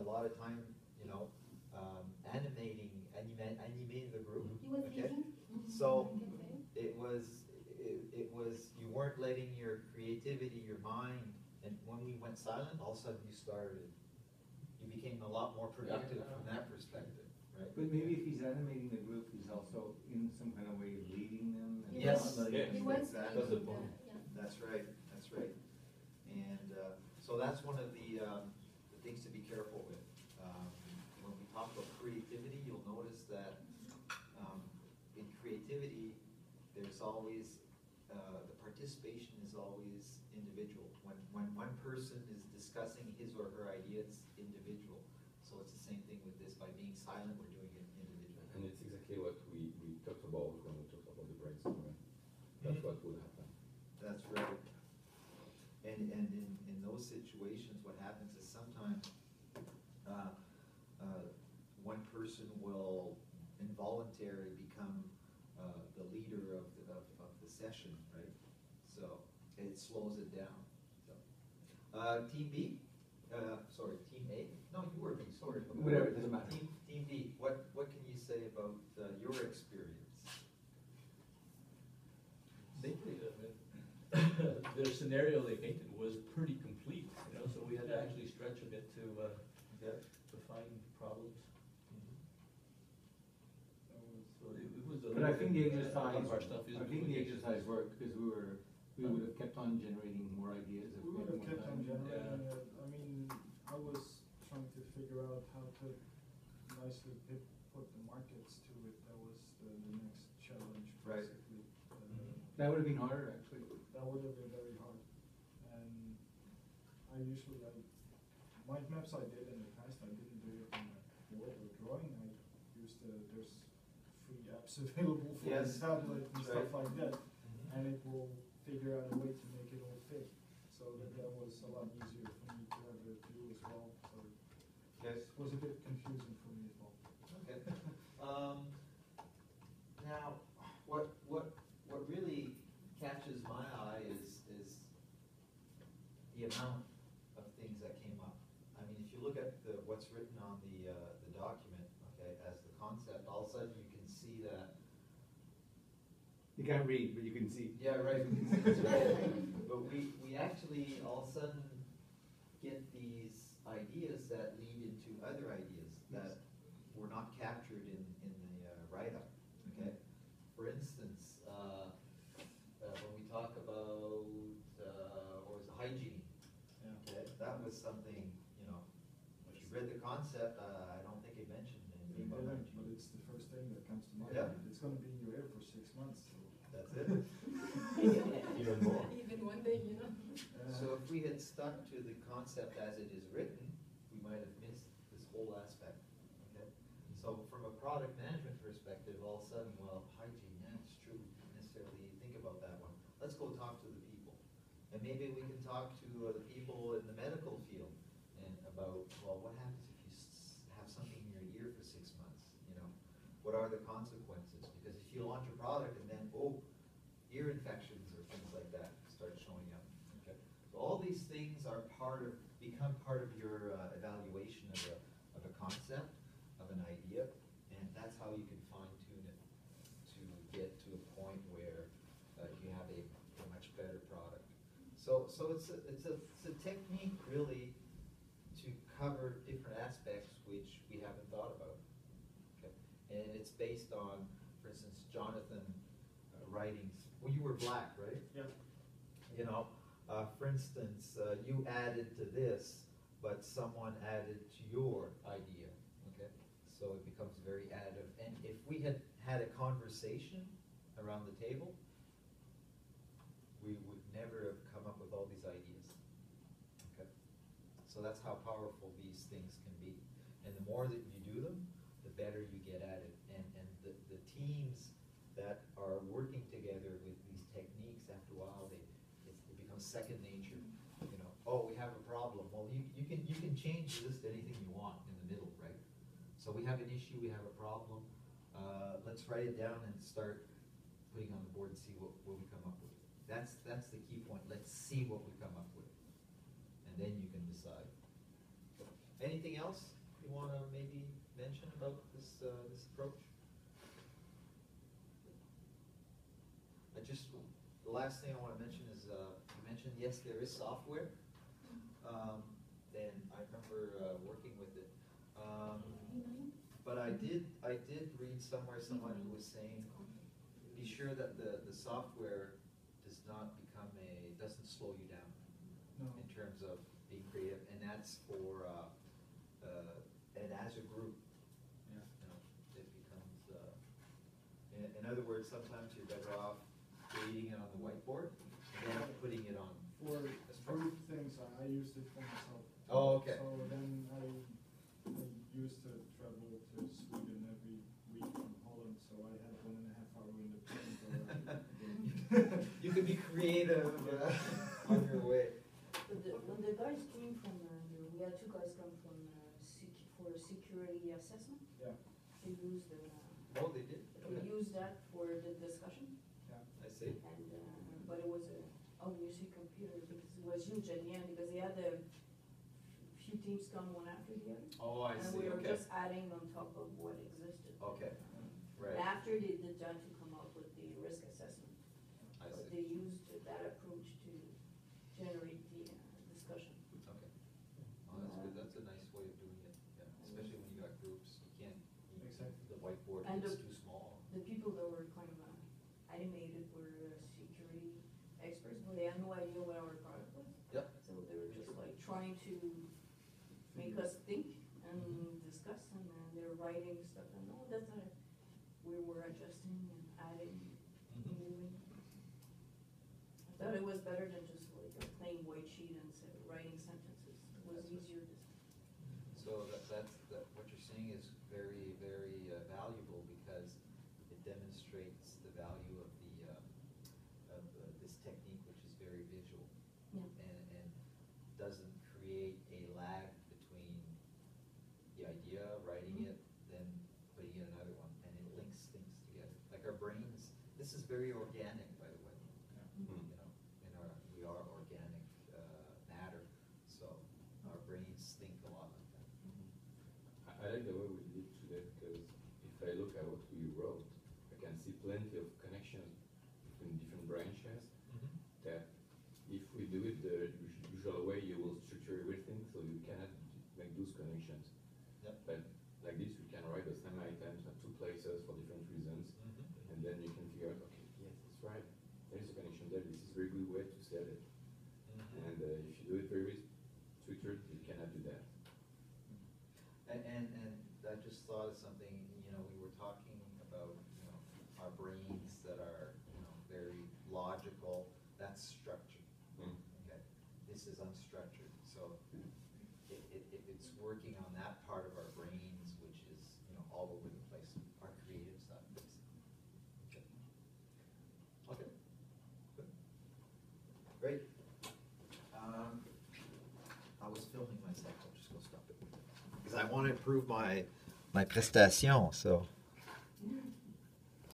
lot of time, you know, animating the group. He was Okay? leading. So I can say. it was you weren't letting your creativity, your mind, and when we went silent, all of a sudden you became a lot more productive from that perspective, right? But maybe if he's animating the group, he's also in some kind of way leading them. And Yes. not letting He them- was Exactly. That's the leading point. yeah. That's right, that's right. And so that's one of the things to be careful with. When we talk about creativity, you'll notice that in creativity, there's always, the participation is always individual. When one person is discussing his or her idea, it's individual. So it's the same thing with this. By being silent, we're doing it individually. And it's exactly what we talked about when we talked about the brainstorming. That's what would happen. That's right. And in those situations, what happens is sometimes one person will involuntarily become the leader of the session, right? So it slows it down. So, Team B, sorry, Team A. No, you were B. Sorry. Whatever, it doesn't matter. Team B. What can you say about your experience? Their scenario they painted was pretty complete, you know, so we had to actually stretch a bit to find problems. So it was a But I think the a lot exercise, of our stuff is I think the exercise worked because we would have kept on generating more ideas if We we would had have more kept on time. generating it. I mean, I was trying to figure out how to nicely put the markets to it. That was the next challenge, Right. basically. That would have been harder, actually. That would have been very hard. And mind maps I did in the past, I didn't do it in a board or drawing. I used there's free apps available for Yes. the tablet and stuff Right. like that. And it will figure out a way to make it all fit. So that was a lot easier for me to have it do as well. So Yes. it was a bit confusing for me as well. Okay. Now, what really catches my eye is the amount of things that came up. I mean, if you look at what's written on the document, okay, as the concept, all of a sudden you can see that. You can't read, but you can see. Yeah, right. But we actually all of a sudden get these ideas that lead into other ideas that were not captured in the write-up, okay? For instance, when we talk about, what was it, hygiene, okay? That was something, you know, if you read the concept, I don't think it mentioned anything about But hygiene. it's the first thing that comes to mind. Yeah. It's gonna be in your ear for 6 months, so. That's it. Even more. Even one day, you know. So if we had stuck to the concept as it is written, we might have missed this whole aspect, okay? So from a product management perspective, all of a sudden, well, hygiene, yeah, it's true, we didn't necessarily think about that one. Let's go talk to the people. And maybe we can talk to the people in the medical field and about, well, what happens if you have something in your ear for 6 months, you know? What are the consequences? Because if you launch a product and then, ear infections or things like that start showing up. Okay. So all these things are become part of your evaluation of a concept, of an idea, and that's how you can fine tune it to get to a point where you have a much better product. So it's a technique really to cover different aspects which we haven't thought about. Okay. And it's based on, for instance, Jonathan writings. Well, you were black, right? Yeah. You know, for instance, you added to this, but someone added to your idea, okay? So it becomes very additive. And if we had had a conversation around the table, we would never have come up with all these ideas, okay? So that's how powerful these things can be. And the more that you do them, the better you get at it. And the teams that are working together with these techniques, after a while, it becomes second nature. You know, oh, we have a problem. Well, you can change this to anything you want in the middle, right? So we have an issue, we have a problem. Let's write it down and start putting on the board and see what we come up with. That's the key point. Let's see what we come up with, and then you can decide. Anything else you wanna maybe mention about this, this approach? The last thing I wanna mention is, you mentioned, yes, there is software. And I remember, working with it. But I did read somewhere, someone who was saying, be sure that the software doesn't slow you down No. in terms of being creative, and that's for, and as a group, Yeah. you know, it becomes, in other words, sometimes you're better off creating it on the whiteboard than putting it on. For group things, I used it for myself. Oh, okay. So then I used to travel to Sweden every week from Holland, so I had 1.5 hour in the plane. You could be creative on your way. When the guys came from, we had 2 guys come from, for security assessment. Yeah, They used, Oh, they did? they used that for the discussion, yeah. I see. and, but it was obviously computer, because it was huge at the end, because they had a few teams come one after the other. Oh, I And see, we were okay. just adding on top of what existed. Okay, And right, after they did that to come up with the risk assessment. I But see, they used that approach to generate the discussion. okay. Oh, that's good, that's a nice way of doing it, yeah, especially when you got groups, Exactly. the whiteboard And is the- too small. The people that were kind of animated were security experts, but they had no idea what our product was. Yep. So they were just like trying to make us think and discuss, and then they're writing stuff, and oh, that's a, we were adjusting and adding, moving. I thought it was better than just like a plain white sheet and writing sentences. It was easier to. So what you're saying is very, very valuable, because it demonstrates the value of this technique, which is very visual. Yeah. And doesn't create a lag between the idea, writing it, then putting in another one, and it links things together. Like our brains, this is very organic, by the way. You know, we are organic matter, so our brains think a lot like that. I like the way we did today, because if I look at what we wrote, I can see plenty of connections between different branches, that if we do it the usual way, you will structure everything, so you cannot make those connections. Yep. But like this, we can write the same items at 2 places for different reasons, and then you can figure out, okay, yes, that's right, there's a connection there, this is a very good way to set it. And if you do it very structured, you cannot do that. And I just thought of something, you know, we were talking about, you know, our brains that are, you know, very logical, that's structured. Okay, this is unstructured, so if it's working on that part of our brains, which is, you know, all over the place, our creative side, basically. Okay, good, great. I was filming myself, I'm just gonna stop it, because I want to improve my prestation, so.